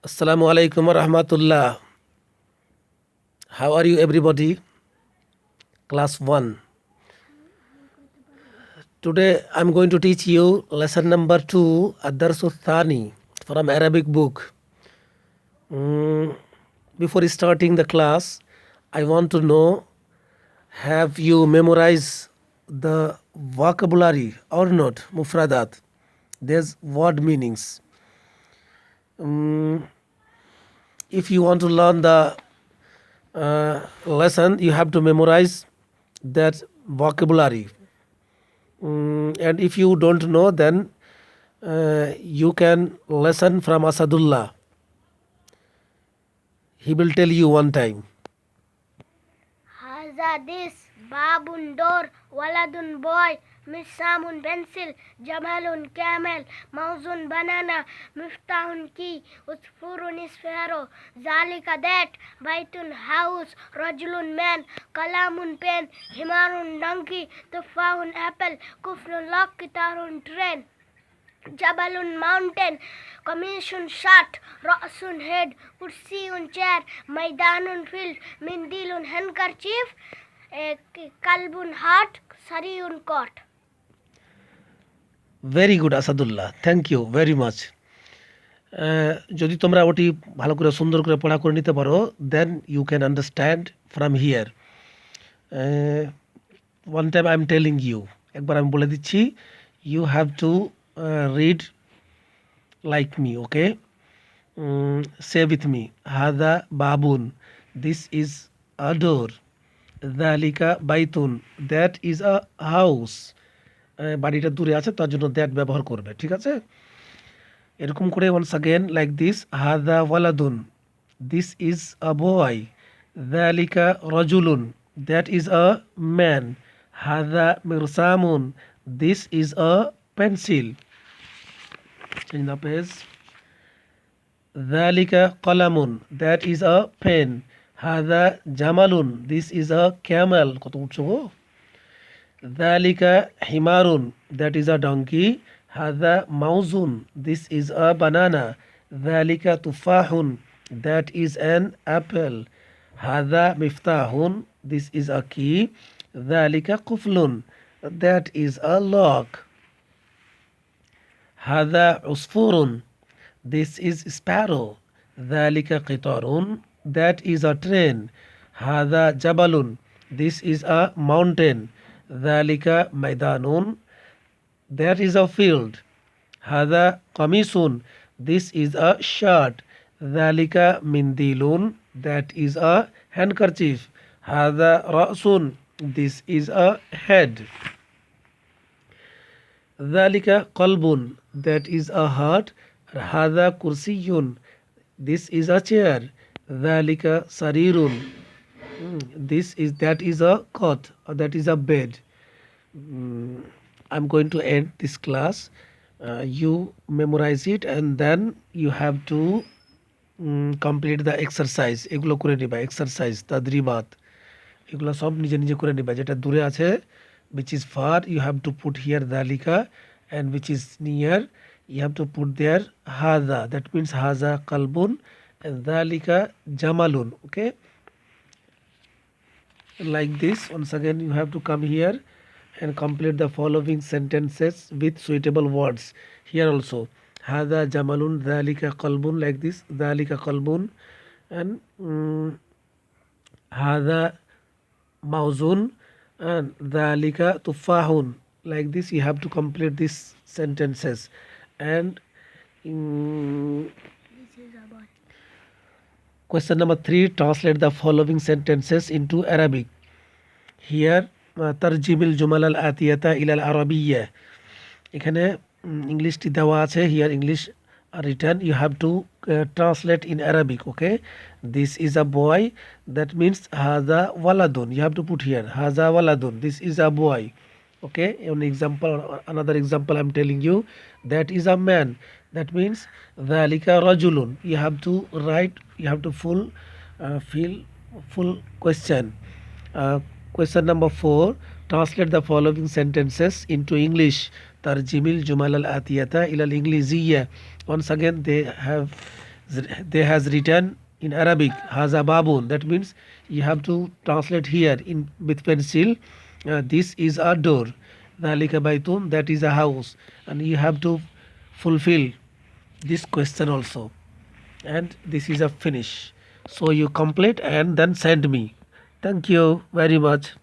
Assalamu alaikum wa rahmatullah. How are you, everybody? Class 1. Today I'm going to teach you lesson number 2, Ad-Darsu Thani, from Arabic book. Before starting the class, I want to know, have you memorized the vocabulary or not? Mufradat. There's word meanings. If you want to learn the lesson, you have to memorize that vocabulary. And if you don't know, then you can listen from Asadullah. He will tell you one time. Haza this, babun door, waladun boy, misamun pencil, jamalun camel, mauzun banana, miftahun key, usfurun sparrow, zalika that, baitun house, rajulun man, kalamun pen, himarun donkey, tufahun apple, kuflun lock, kitarun train. Jabalun mountain, Commission shirt, Rasun head, Kursiyun chair, Maidanun field, Mindilun handkerchief, Kalbun heart, Sariyun coat. Very good, Asadullah. Thank you very much. যদি তোমরা ওটি ভালো করে সুন্দর করে পড়া করে নিতে পারো, then you can understand from here. One time I'm telling you, একবার আমি বলে দিচ্ছি, you have to read like me, okay? Say with me. Hada babun. This is a door. Dhalika baitun. That is a house. বাড়িটা দূরে আছে, তার জন্য that ব্যবহার করবে, ঠিক আছে? এরকম করে once again like this. Hada waladun. This is a boy. Dhalika rajulun. That is a man. Hada mirsamun. This is a pencil. Change the page. Dhalika qalamun. That is a pen. Hada jamalun. This is a camel. কত উঠছো গো? Dhalika himarun. That is a donkey. Hada mauzun. This is a banana. Dhalika tufahun. That is an apple. Hada miftahun. This is a key. Dhalika quflun. That is a lock. Hada usfurun. This is sparrow. Dhalika qitarun. That is a train. Hada jabalun. This is a mountain. Dhalika maidanun. That is a field. Hada qamisun. This is a shirt. Dhalika mindilun. That is a handkerchief. Hada ra'sun. This is a head. Dhalika qalbun. That is a heart. Hada kursiyun. This is a chair. Dhalika sarirun. That is a cot, or that is a bed. I'm going to end this class. You memorize it and then you have to complete the exercise. এগুলো করে নিবা, exercise, tadribat. এগুলো সব নিজে নিজে করে নিবা। যেটা দূরে আছে, which is far, you have to put here dhalika, and which is near, you have to put there hadha. That means haza qalbun and dhalika jamalun. Okay, like this. Once again you have to come here and complete the following sentences with suitable words. Here also, hadha jamalun, dhalika qalbun, like this. Dhalika qalbun and hadha mauzun and dhalika tufahun, like this. You have to complete these sentences. And question number 3, translate the following sentences into Arabic. Here tarjimil jumal al atiyata ila al arabiyya. এখানে ইংলিশটি দেওয়া আছে, here English written. You have to translate in Arabic. Okay, this is a boy. That means haza waladun. You have to put here haza waladun. This is a boy. Okay, another example I'm telling you. That is a man. That means dhalika rajulun. You have to write, you have to fill full question. Question number 4, translate the following sentences into English. Tarjimil jumal al atiyata ila al ingliziyya. Once again they have they has written in Arabic haza babun. That means you have to translate here in with pencil. This is a door. Dhalika baytun, that is a house, and you have to fulfill this question also. And this is a finish. So you complete and then send me. Thank you very much.